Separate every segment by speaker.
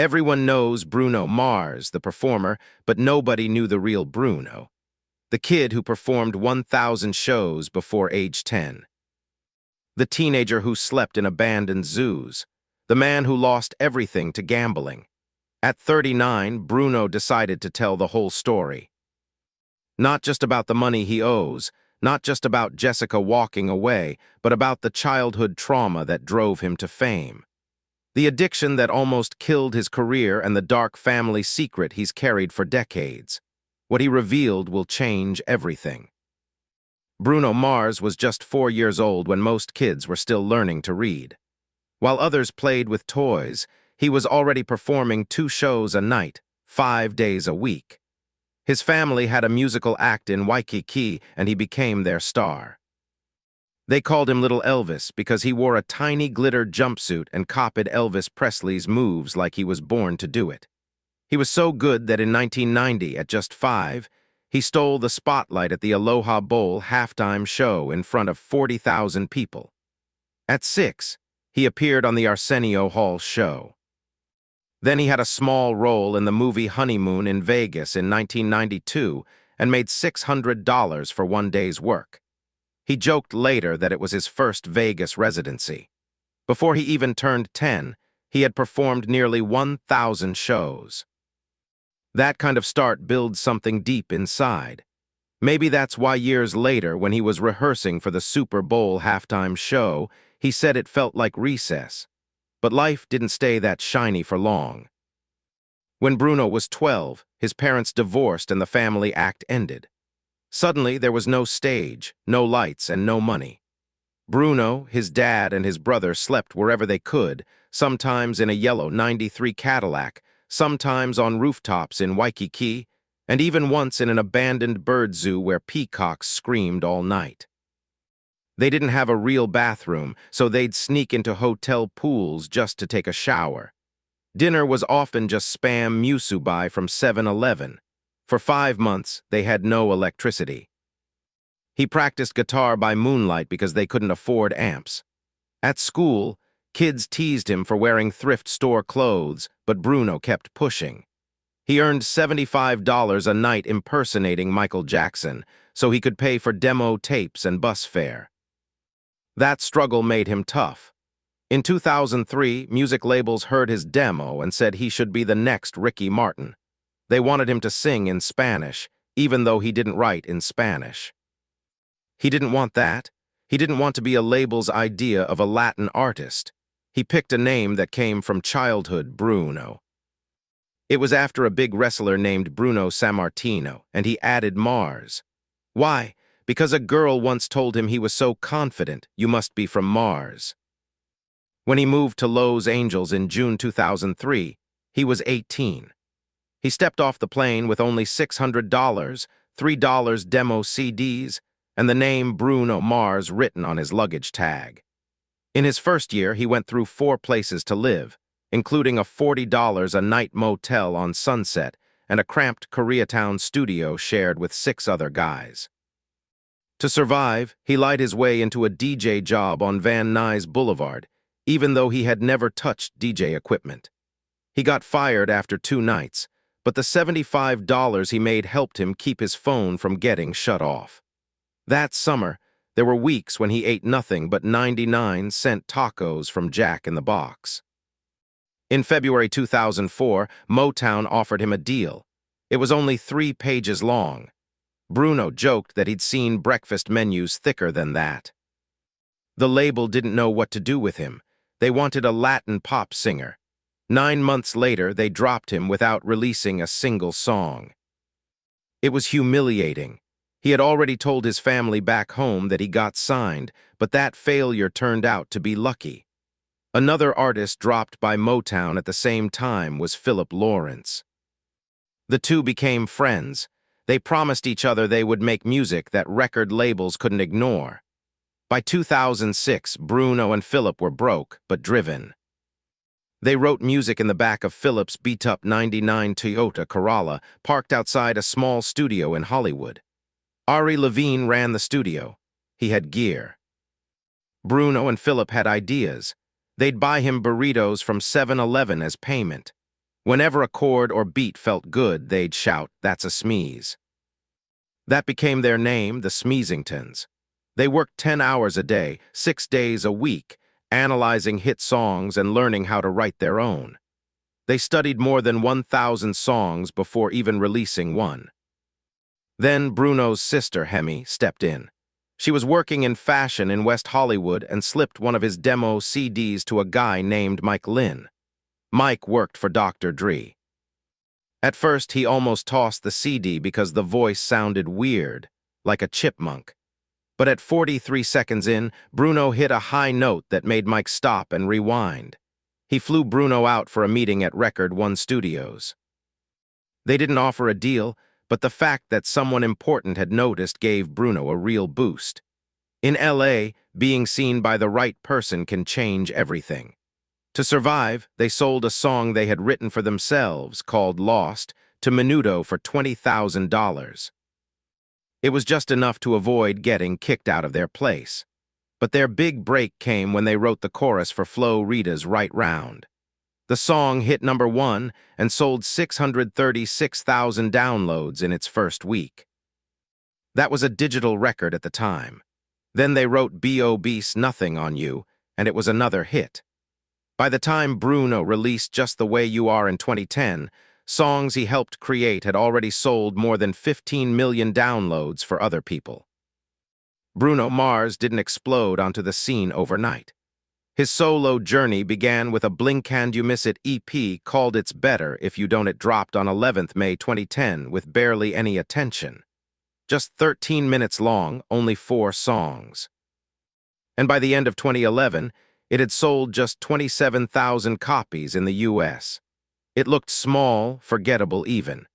Speaker 1: Everyone knows Bruno Mars, the performer, but nobody knew the real Bruno, the kid who performed 1,000 shows before age 10. The teenager who slept in abandoned zoos. The man who lost everything to gambling. At 39, Bruno decided to tell the whole story. Not just about the money he owes, not just about Jessica walking away, but about the childhood trauma that drove him to fame. The addiction that almost killed his career and the dark family secret he's carried for decades. What he revealed will change everything. Bruno Mars was just 4 years old when most kids were still learning to read. While others played with toys, he was already performing 2 shows a night, 5 days a week. His family had a musical act in Waikiki, and he became their star. They called him Little Elvis because he wore a tiny glitter jumpsuit and copied Elvis Presley's moves like he was born to do it. He was so good that in 1990, at just 5, he stole the spotlight at the Aloha Bowl halftime show in front of 40,000 people. At 6, he appeared on the Arsenio Hall show. Then he had a small role in the movie Honeymoon in Vegas in 1992 and made $600 for one day's work. He joked later that it was his first Vegas residency. Before he even turned 10, he had performed nearly 1,000 shows. That kind of start builds something deep inside. Maybe that's why years later, when he was rehearsing for the Super Bowl halftime show, he said it felt like recess. But life didn't stay that shiny for long. When Bruno was 12, his parents divorced and the family act ended. Suddenly, there was no stage, no lights, and no money. Bruno, his dad, and his brother slept wherever they could, sometimes in a yellow '93 Cadillac, sometimes on rooftops in Waikiki, and even once in an abandoned bird zoo where peacocks screamed all night. They didn't have a real bathroom, so they'd sneak into hotel pools just to take a shower. Dinner was often just Spam musubi from 7-Eleven. For 5 months, they had no electricity. He practiced guitar by moonlight because they couldn't afford amps. At school, kids teased him for wearing thrift store clothes, but Bruno kept pushing. He earned $75 a night impersonating Michael Jackson, so he could pay for demo tapes and bus fare. That struggle made him tough. In 2003, music labels heard his demo and said he should be the next Ricky Martin. They wanted him to sing in Spanish, even though he didn't write in Spanish. He didn't want that. He didn't want to be a label's idea of a Latin artist. He picked a name that came from childhood, Bruno. It was after a big wrestler named Bruno Sammartino, and he added Mars. Why? Because a girl once told him he was so confident, you must be from Mars. When he moved to Los Angeles in June 2003, he was 18. He stepped off the plane with only $600, $3 demo CDs, and the name Bruno Mars written on his luggage tag. In his first year, he went through 4 places to live, including a $40 a night motel on Sunset and a cramped Koreatown studio shared with 6 other guys. To survive, he lied his way into a DJ job on Van Nuys Boulevard, even though he had never touched DJ equipment. He got fired after 2 nights, but the $75 he made helped him keep his phone from getting shut off. That summer, there were weeks when he ate nothing but 99-cent tacos from Jack in the Box. In February 2004, Motown offered him a deal. It was only 3 pages long. Bruno joked that he'd seen breakfast menus thicker than that. The label didn't know what to do with him. They wanted a Latin pop singer. 9 months later, they dropped him without releasing a single song. It was humiliating. He had already told his family back home that he got signed, but that failure turned out to be lucky. Another artist dropped by Motown at the same time was Philip Lawrence. The two became friends. They promised each other they would make music that record labels couldn't ignore. By 2006, Bruno and Philip were broke, but driven. They wrote music in the back of Philip's beat-up '99 Toyota Corolla, parked outside a small studio in Hollywood. Ari Levine ran the studio. He had gear. Bruno and Philip had ideas. They'd buy him burritos from 7-Eleven as payment. Whenever a chord or beat felt good, they'd shout, "That's a smeeze." That became their name, the Smeezingtons. They worked 10 hours a day, 6 days a week, analyzing hit songs and learning how to write their own. They studied more than 1,000 songs before even releasing one. Then Bruno's sister, Hemi, stepped in. She was working in fashion in West Hollywood and slipped one of his demo CDs to a guy named Mike Lynn. Mike worked for Dr. Dre. At first, he almost tossed the CD because the voice sounded weird, like a chipmunk. But at 43 seconds in, Bruno hit a high note that made Mike stop and rewind. He flew Bruno out for a meeting at Record One Studios. They didn't offer a deal, but the fact that someone important had noticed gave Bruno a real boost. In LA, being seen by the right person can change everything. To survive, they sold a song they had written for themselves, called Lost, to Menudo for $20,000. It was just enough to avoid getting kicked out of their place. But their big break came when they wrote the chorus for Flo Rida's Right Round. The song hit '1 and sold 636,000 downloads in its first week. That was a digital record at the time. Then they wrote B.O.B.'s Nothing on You, and it was another hit. By the time Bruno released Just the Way You Are in 2010, songs he helped create had already sold more than 15 million downloads for other people. Bruno Mars didn't explode onto the scene overnight. His solo journey began with a Blink and You Miss It EP called It's Better If You Don't. It dropped on 11th May 2010 with barely any attention. Just 13 minutes long, only 4 songs. And by the end of 2011, it had sold just 27,000 copies in the US. It looked small, forgettable even.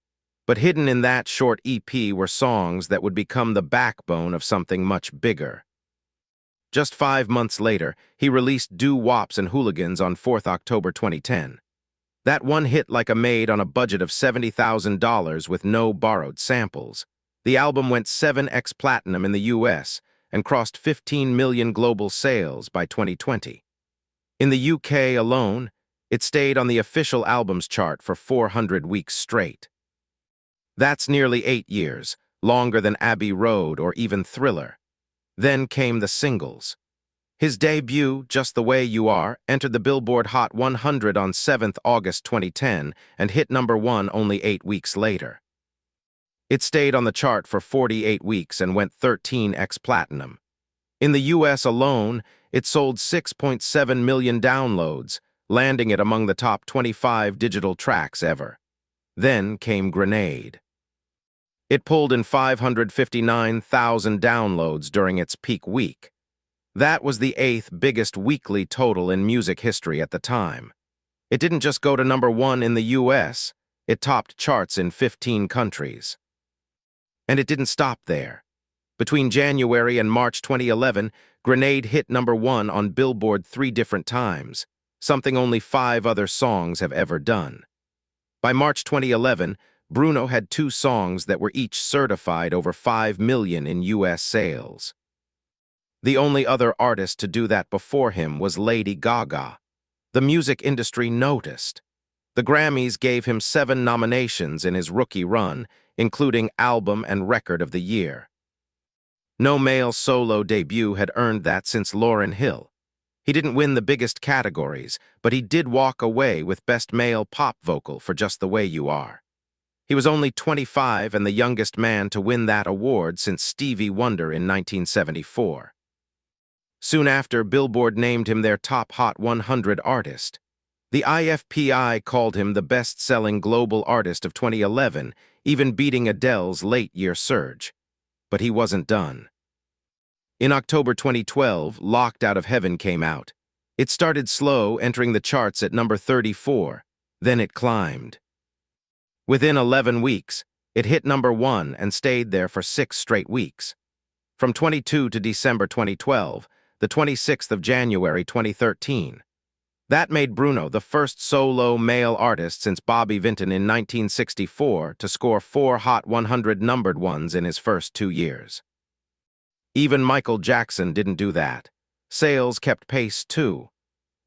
Speaker 1: But hidden in that short EP were songs that would become the backbone of something much bigger. Just 5 months later, he released Doo Wops and Hooligans on 4th October 2010. That one hit like a maid on a budget of $70,000 with no borrowed samples. The album went 7x platinum in the US and crossed 15 million global sales by 2020. In the UK alone, it stayed on the official albums chart for 400 weeks straight. That's nearly 8 years, longer than Abbey Road or even Thriller. Then came the singles. His debut, Just the Way You Are, entered the Billboard Hot 100 on 7th August 2010 and hit #1 only 8 weeks later. It stayed on the chart for 48 weeks and went 13x platinum. In the US alone, it sold 6.7 million downloads, landing it among the top 25 digital tracks ever. Then came Grenade. It pulled in 559,000 downloads during its peak week. That was the 8th biggest weekly total in music history at the time. It didn't just go to #1 in the US, it topped charts in 15 countries. And it didn't stop there. Between January and March 2011, Grenade hit #1 on Billboard 3 different times, something only 5 other songs have ever done. By March 2011, Bruno had 2 songs that were each certified over 5 million in US sales. The only other artist to do that before him was Lady Gaga. The music industry noticed. The Grammys gave him 7 nominations in his rookie run, including Album and Record of the Year. No male solo debut had earned that since Lauryn Hill. He didn't win the biggest categories, but he did walk away with Best Male Pop Vocal for Just the Way You Are. He was only 25 and the youngest man to win that award since Stevie Wonder in 1974. Soon after, Billboard named him their top Hot 100 artist. The IFPI called him the best-selling global artist of 2011, even beating Adele's late-year surge. But he wasn't done. In October 2012, Locked Out of Heaven came out. It started slow, entering the charts at number 34. Then it climbed. Within 11 weeks, it hit #1 and stayed there for 6 straight weeks. From 22 to December 2012, the 26th of January 2013. That made Bruno the first solo male artist since Bobby Vinton in 1964 to score 4 Hot 100 numbered ones in his first 2 years. Even Michael Jackson didn't do that. Sales kept pace too.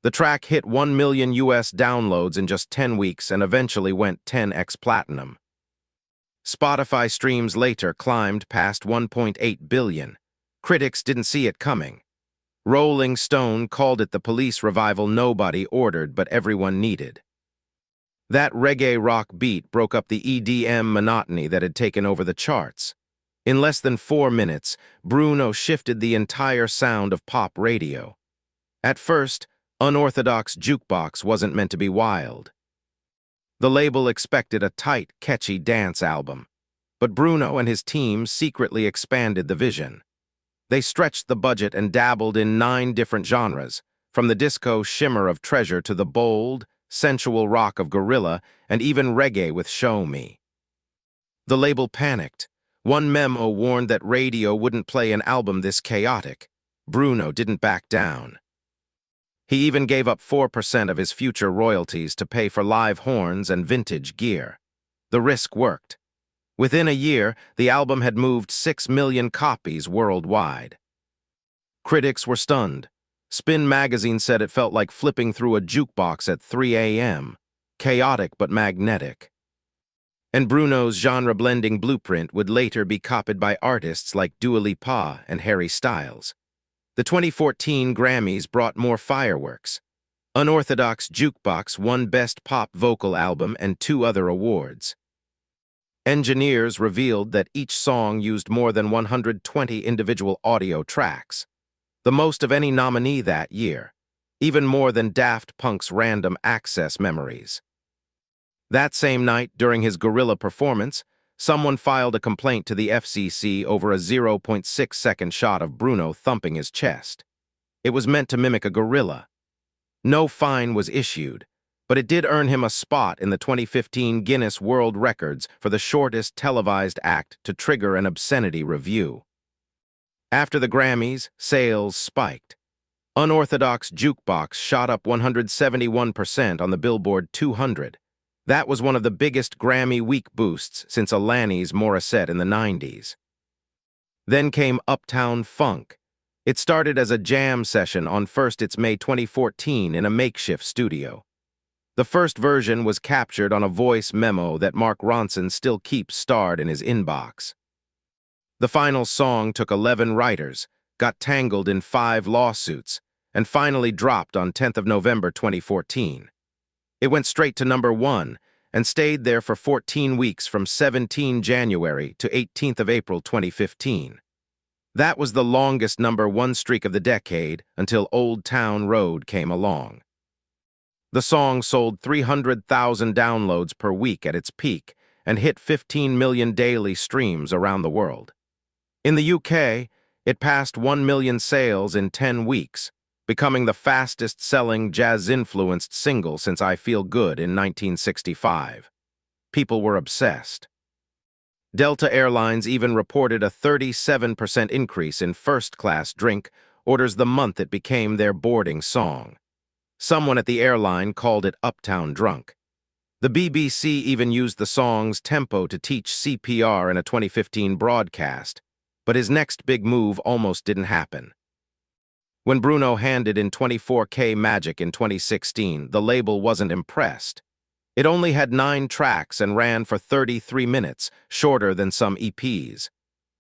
Speaker 1: The track hit 1 million US downloads in just 10 weeks and eventually went 10x platinum. Spotify streams later climbed past 1.8 billion. Critics didn't see it coming. Rolling Stone called it the police revival nobody ordered but everyone needed. That reggae rock beat broke up the EDM monotony that had taken over the charts. In less than 4 minutes, Bruno shifted the entire sound of pop radio. At first, Unorthodox Jukebox wasn't meant to be wild. The label expected a tight, catchy dance album. But Bruno and his team secretly expanded the vision. They stretched the budget and dabbled in 9 different genres, from the disco shimmer of Treasure to the bold, sensual rock of Gorilla, and even reggae with Show Me. The label panicked. One memo warned that radio wouldn't play an album this chaotic. Bruno didn't back down. He even gave up 4% of his future royalties to pay for live horns and vintage gear. The risk worked. Within a year, the album had moved 6 million copies worldwide. Critics were stunned. Spin magazine said it felt like flipping through a jukebox at 3 a.m., chaotic but magnetic. And Bruno's genre-blending blueprint would later be copied by artists like Dua Lipa and Harry Styles. The 2014 Grammys brought more fireworks. Unorthodox Jukebox won Best Pop Vocal Album and 2 other awards. Engineers revealed that each song used more than 120 individual audio tracks, the most of any nominee that year, even more than Daft Punk's Random Access Memories. That same night, during his Gorilla performance, someone filed a complaint to the FCC over a 0.6-second shot of Bruno thumping his chest. It was meant to mimic a gorilla. No fine was issued, but it did earn him a spot in the 2015 Guinness World Records for the shortest televised act to trigger an obscenity review. After the Grammys, sales spiked. Unorthodox Jukebox shot up 171% on the Billboard 200. That was one of the biggest Grammy week boosts since Alanis Morissette in the 90s. Then came Uptown Funk. It started as a jam session on Its May 2014 in a makeshift studio. The first version was captured on a voice memo that Mark Ronson still keeps starred in his inbox. The final song took 11 writers, got tangled in 5 lawsuits, and finally dropped on 10th of November 2014. It went straight to #1 and stayed there for 14 weeks from 17 January to 18th of April 2015. That was the longest #1 streak of the decade until Old Town Road came along. The song sold 300,000 downloads per week at its peak and hit 15 million daily streams around the world. In the UK, it passed 1 million sales in 10 weeks, becoming the fastest-selling jazz-influenced single since I Feel Good in 1965. People were obsessed. Delta Airlines even reported a 37% increase in first-class drink orders the month it became their boarding song. Someone at the airline called it Uptown Drunk. The BBC even used the song's tempo to teach CPR in a 2015 broadcast, but his next big move almost didn't happen. When Bruno handed in 24K Magic in 2016, the label wasn't impressed. It only had 9 tracks and ran for 33 minutes, shorter than some EPs.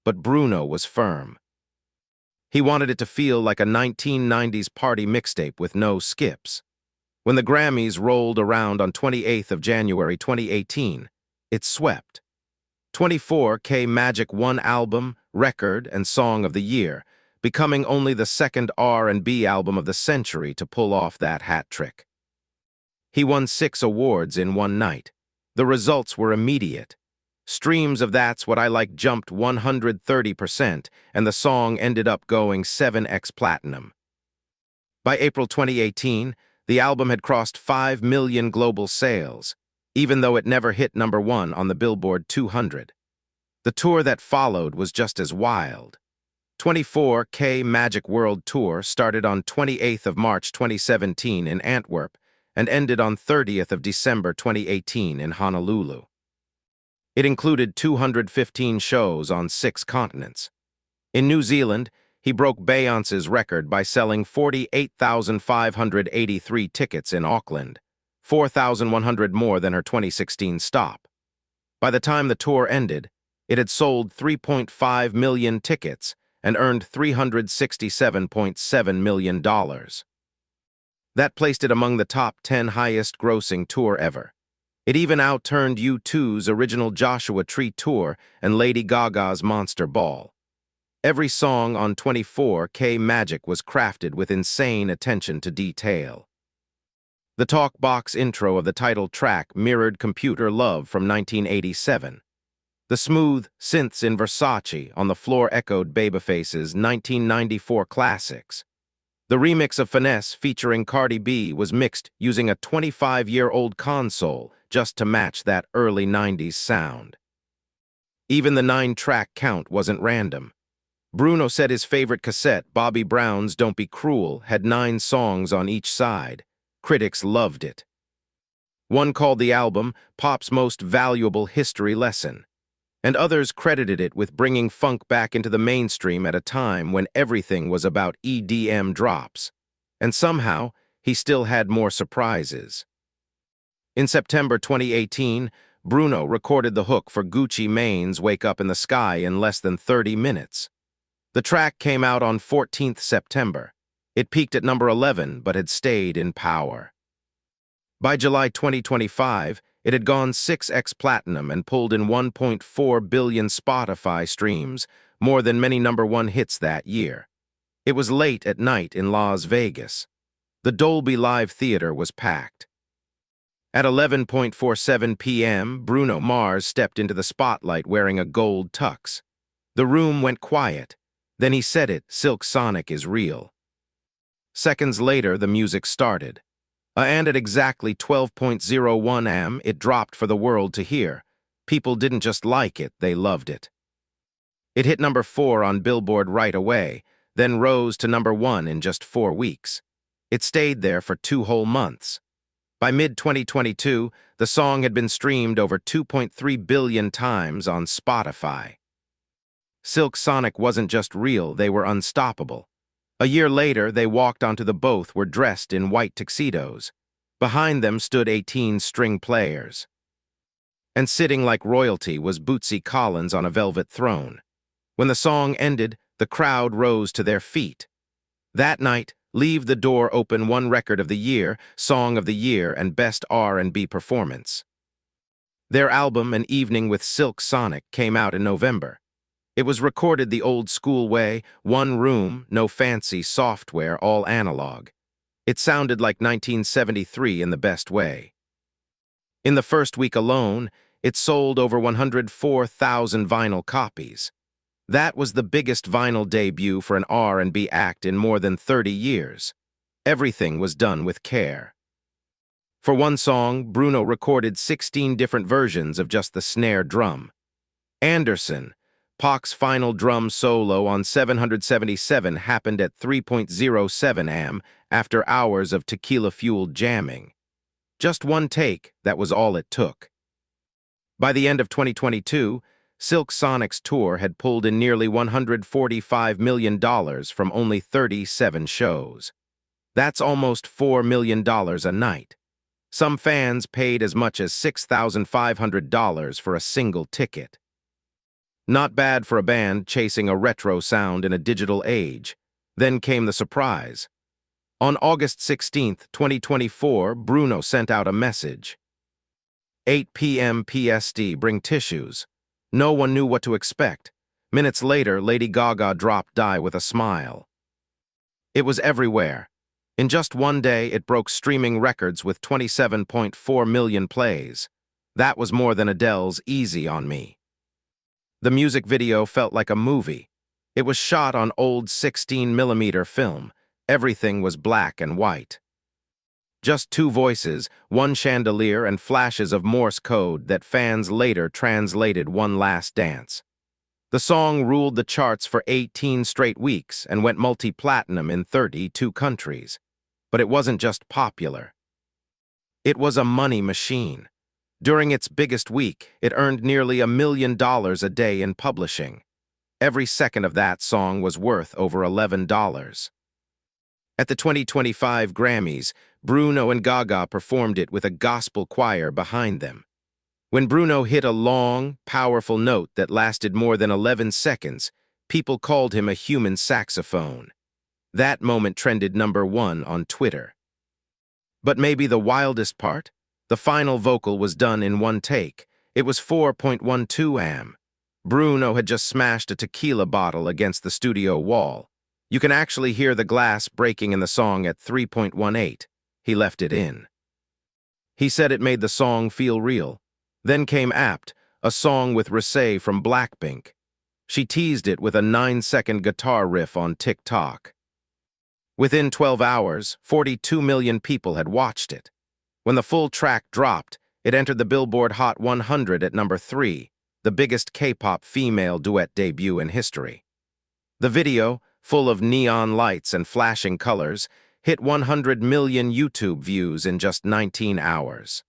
Speaker 1: But Bruno was firm. He wanted it to feel like a 1990s party mixtape with no skips. When the Grammys rolled around on 28th of January 2018, it swept. 24K Magic won Album, Record, and Song of the Year, becoming only the second R&B album of the century to pull off that hat trick. He won 6 awards in one night. The results were immediate. Streams of That's What I Like jumped 130%, and the song ended up going 7x platinum. By April 2018, the album had crossed 5 million global sales, even though it never hit #1 on the Billboard 200. The tour that followed was just as wild. 24K Magic World Tour started on 28th of March 2017 in Antwerp and ended on 30th of December 2018 in Honolulu. It included 215 shows on 6 continents. In New Zealand, he broke Beyoncé's record by selling 48,583 tickets in Auckland, 4,100 more than her 2016 stop. By the time the tour ended, it had sold 3.5 million tickets and earned $367.7 million. That placed it among the top 10 highest-grossing tour ever. It even outturned U2's original Joshua Tree tour and Lady Gaga's Monster Ball. Every song on 24K Magic was crafted with insane attention to detail. The talk box intro of the title track mirrored Computer Love from 1987. The smooth synths in Versace on the floor echoed Babyface's 1994 classics. The remix of Finesse featuring Cardi B was mixed using a 25-year-old console just to match that early 90s sound. Even the 9-track count wasn't random. Bruno said his favorite cassette, Bobby Brown's Don't Be Cruel, had 9 songs on each side. Critics loved it. One called the album Pop's Most Valuable History Lesson, and others credited it with bringing funk back into the mainstream at a time when everything was about EDM drops. And somehow, he still had more surprises. In September 2018, Bruno recorded the hook for Gucci Mane's Wake Up in the Sky in less than 30 minutes. The track came out on 14th September. It peaked at number 11, but had stayed in power. By July 2025, it had gone 6x platinum and pulled in 1.4 billion Spotify streams, more than many number-1 hits that year. It was late at night in Las Vegas. The Dolby Live Theater was packed. At 11:47 p.m., Bruno Mars stepped into the spotlight wearing a gold tux. The room went quiet. Then he said it, Silk Sonic is real. Seconds later, the music started. And at exactly 12:01 am, it dropped for the world to hear. People didn't just like it, they loved it. It hit number 4 on Billboard right away, then rose to number 1 in just 4 weeks. It stayed there for 2 whole months. By mid-2022, the song had been streamed over 2.3 billion times on Spotify. Silk Sonic wasn't just real, they were unstoppable. A year later, they walked onto the both were dressed in white tuxedos. Behind them stood 18 string players. And sitting like royalty was Bootsy Collins on a velvet throne. When the song ended, the crowd rose to their feet. That night, Leave the Door Open won Record of the Year, Song of the Year, and Best R&B Performance. Their album, An Evening with Silk Sonic, came out in November. It was recorded the old-school way, one room, no fancy software, all analog. It sounded like 1973 in the best way. In the first week alone, it sold over 104,000 vinyl copies. That was the biggest vinyl debut for an R&B act in more than 30 years. Everything was done with care. For one song, Bruno recorded 16 different versions of just the snare drum. Anderson, Pac's final drum solo on 777 happened at 3:07 am after hours of tequila-fueled jamming. Just one take, that was all it took. By the end of 2022, Silk Sonic's tour had pulled in nearly $145 million from only 37 shows. That's almost $4 million a night. Some fans paid as much as $6,500 for a single ticket. Not bad for a band chasing a retro sound in a digital age. Then came the surprise. On August 16, 2024, Bruno sent out a message. 8 p.m. PST, bring tissues. No one knew what to expect. Minutes later, Lady Gaga dropped Die with a smile. It was everywhere. In just one day, it broke streaming records with 27.4 million plays. That was more than Adele's Easy on Me. The music video felt like a movie. It was shot on old 16mm film. Everything was black and white. Just 2 voices, 1 chandelier, and flashes of Morse code that fans later translated One Last Dance. The song ruled the charts for 18 straight weeks and went multi-platinum in 32 countries. But it wasn't just popular. It was a money machine. During its biggest week, it earned nearly $1 million a day in publishing. Every second of that song was worth over $11. At the 2025 Grammys, Bruno and Gaga performed it with a gospel choir behind them. When Bruno hit a long, powerful note that lasted more than 11 seconds, people called him a human saxophone. That moment trended #1 on Twitter. But maybe the wildest part? The final vocal was done in one take. It was 4.12 am. Bruno had just smashed a tequila bottle against the studio wall. You can actually hear the glass breaking in the song at 3.18. He left it in. He said it made the song feel real. Then came Apt, a song with Rissé from Blackpink. She teased it with a 9-second guitar riff on TikTok. Within 12 hours, 42 million people had watched it. When the full track dropped, it entered the Billboard Hot 100 at #3, the biggest K-pop female duet debut in history. The video, full of neon lights and flashing colors, hit 100 million YouTube views in just 19 hours.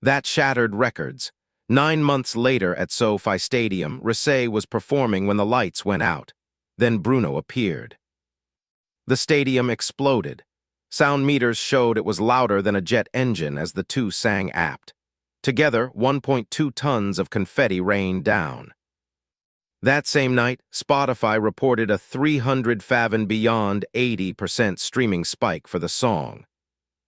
Speaker 1: That shattered records. 9 months later at SoFi Stadium, Rissé was performing when the lights went out. Then Bruno appeared. The stadium exploded. Sound meters showed it was louder than a jet engine as the two sang Apt. Together, 1.2 tons of confetti rained down. That same night, Spotify reported a 300 and beyond 80% streaming spike for the song.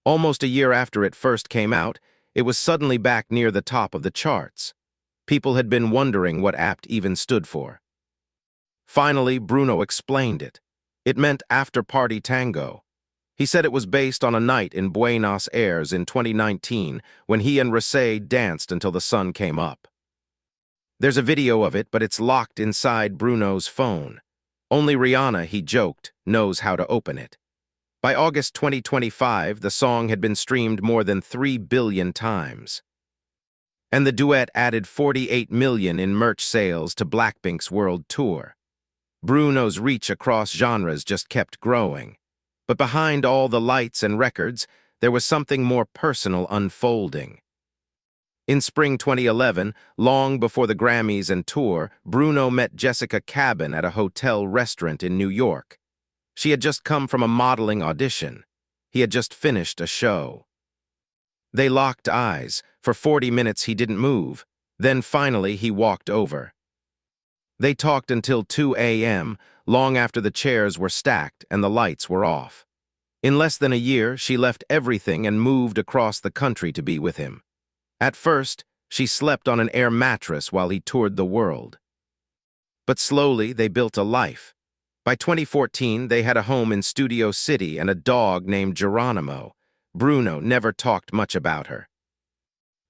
Speaker 1: Almost a year after it first came out, it was suddenly back near the top of the charts. People had been wondering what Apt even stood for. Finally, Bruno explained it. It meant after-party tango. He said it was based on a night in Buenos Aires in 2019 when he and Rissé danced until the sun came up. There's a video of it, but it's locked inside Bruno's phone. Only Rihanna, he joked, knows how to open it. By August 2025, the song had been streamed more than 3 billion times. And the duet added 48 million in merch sales to Blackpink's world tour. Bruno's reach across genres just kept growing. But behind all the lights and records, there was something more personal unfolding. In spring 2011, long before the Grammys and tour, Bruno met Jessica Cabin at a hotel restaurant in New York. She had just come from a modeling audition. He had just finished a show. They locked eyes. For 40 minutes he didn't move. Then finally he walked over. They talked until 2 a.m., long after the chairs were stacked and the lights were off. In less than a year, she left everything and moved across the country to be with him. At first, she slept on an air mattress while he toured the world. But slowly, they built a life. By 2014, they had a home in Studio City and a dog named Geronimo. Bruno never talked much about her.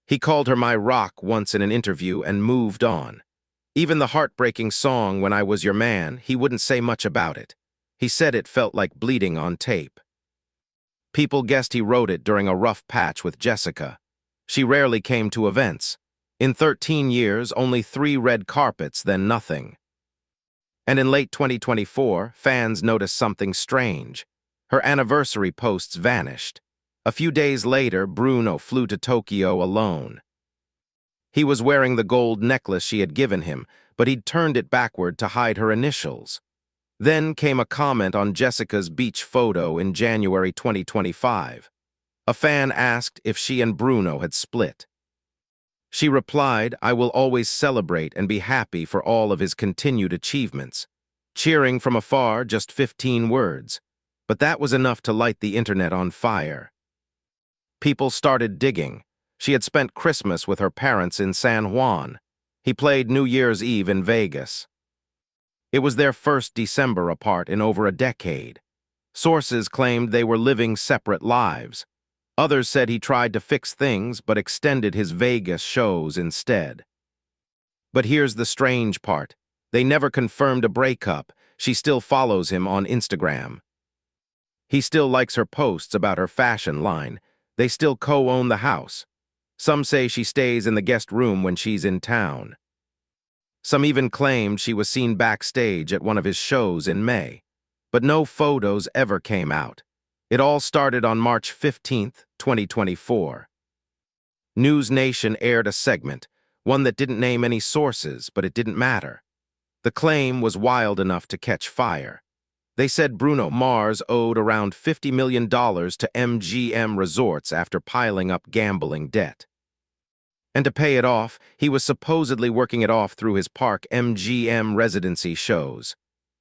Speaker 1: He called her my rock once in an interview and moved on. Even the heartbreaking song, When I Was Your Man, he wouldn't say much about it. He said it felt like bleeding on tape. People guessed he wrote it during a rough patch with Jessica. She rarely came to events. In 13 years, only 3 red carpets, then nothing. And in late 2024, fans noticed something strange. Her anniversary posts vanished. A few days later, Bruno flew to Tokyo alone. He was wearing the gold necklace she had given him, but he'd turned it backward to hide her initials. Then came a comment on Jessica's beach photo in January 2025. A fan asked if she and Bruno had split. She replied, "I will always celebrate and be happy for all of his continued achievements." Cheering from afar, just 15 words. But that was enough to light the internet on fire. People started digging. She had spent Christmas with her parents in San Juan. He played New Year's Eve in Vegas. It was their first December apart in over a decade. Sources claimed they were living separate lives. Others said he tried to fix things but extended his Vegas shows instead. But here's the strange part. They never confirmed a breakup. She still follows him on Instagram. He still likes her posts about her fashion line. They still co-own the house. Some say she stays in the guest room when she's in town. Some even claimed she was seen backstage at one of his shows in May. But no photos ever came out. It all started on March 15, 2024. News Nation aired a segment, one that didn't name any sources, but it didn't matter. The claim was wild enough to catch fire. They said Bruno Mars owed around $50 million to MGM Resorts after piling up gambling debt. And to pay it off, he was supposedly working it off through his park MGM residency shows.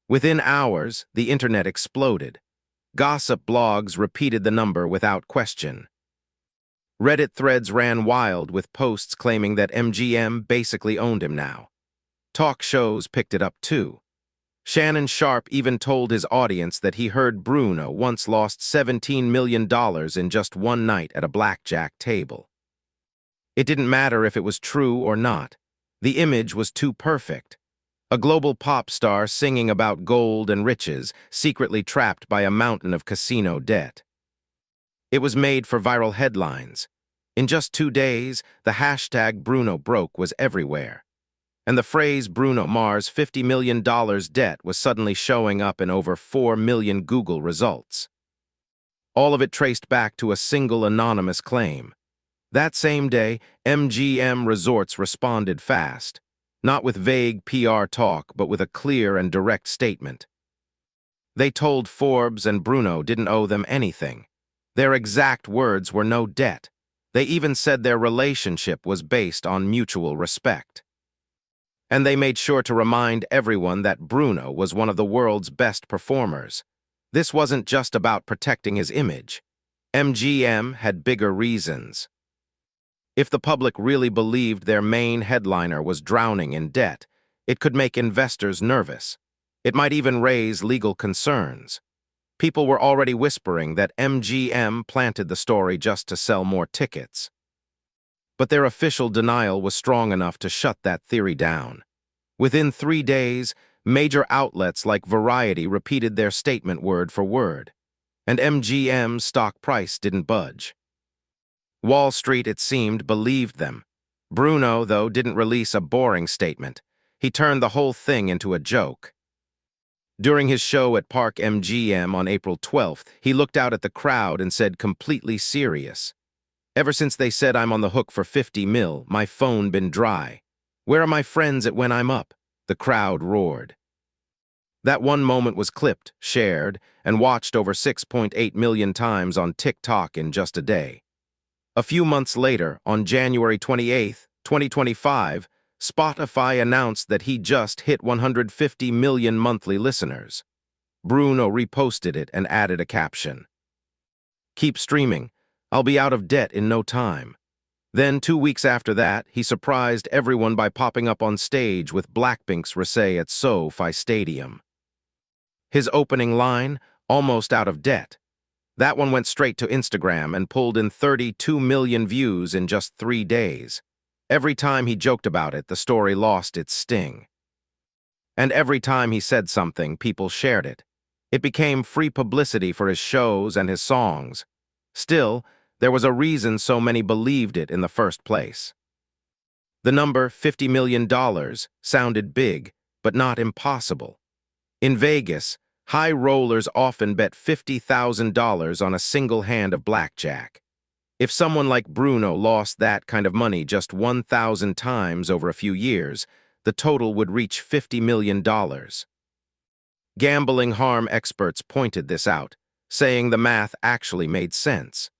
Speaker 1: Within hours, the internet exploded. Gossip blogs repeated the number without question. Reddit threads ran wild with posts claiming that MGM basically owned him now. Talk shows picked it up too. Shannon Sharpe even told his audience that he heard Bruno once lost $17 million in just one night at a blackjack table. It didn't matter if it was true or not. The image was too perfect. A global pop star singing about gold and riches, secretly trapped by a mountain of casino debt. It was made for viral headlines. In just 2 days, the hashtag Bruno broke was everywhere. And the phrase Bruno Mars $50 million debt was suddenly showing up in over 4 million Google results. All of it traced back to a single anonymous claim. That same day, MGM Resorts responded fast, not with vague PR talk, but with a clear and direct statement. They told Forbes and Bruno didn't owe them anything. Their exact words were no debt. They even said their relationship was based on mutual respect. And they made sure to remind everyone that Bruno was one of the world's best performers. This wasn't just about protecting his image. MGM had bigger reasons. If the public really believed their main headliner was drowning in debt, it could make investors nervous. It might even raise legal concerns. People were already whispering that MGM planted the story just to sell more tickets. But their official denial was strong enough to shut that theory down. Within 3 days, major outlets like Variety repeated their statement word for word, and MGM's stock price didn't budge. Wall Street, it seemed, believed them. Bruno, though, didn't release a boring statement. He turned the whole thing into a joke. During his show at Park MGM on April 12th, he looked out at the crowd and said, completely serious, "Ever since they said I'm on the hook for 50 mil, my phone been dry. Where are my friends at when I'm up?" The crowd roared. That one moment was clipped, shared, and watched over 6.8 million times on TikTok in just a day. A few months later, on January 28, 2025, Spotify announced that he just hit 150 million monthly listeners. Bruno reposted it and added a caption. "Keep streaming. I'll be out of debt in no time." Then, 2 weeks after that, he surprised everyone by popping up on stage with Blackpink's Risay at SoFi Stadium. His opening line, "Almost out of debt." That one went straight to Instagram and pulled in 32 million views in just 3 days. Every time he joked about it, the story lost its sting. And every time he said something, people shared it. It became free publicity for his shows and his songs. Still, there was a reason so many believed it in the first place. The number $50 million sounded big, but not impossible. In Vegas, high rollers often bet $50,000 on a single hand of blackjack. If someone like Bruno lost that kind of money just 1,000 times over a few years, the total would reach $50 million. Gambling harm experts pointed this out, saying the math actually made sense.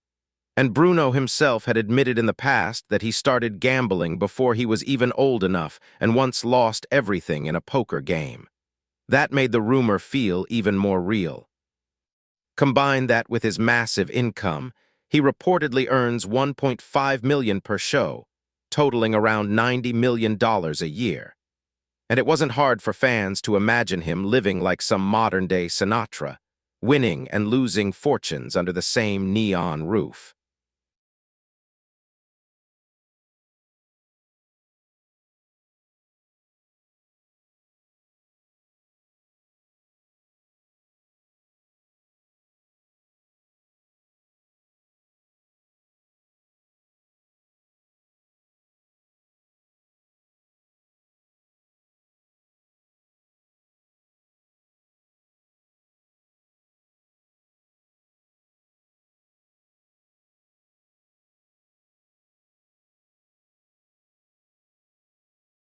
Speaker 1: And Bruno himself had admitted in the past that he started gambling before he was even old enough and once lost everything in a poker game. That made the rumor feel even more real. Combine that with his massive income, he reportedly earns $1.5 million per show, totaling around $90 million a year. And it wasn't hard for fans to imagine him living like some modern-day Sinatra, winning and losing fortunes under the same neon roof.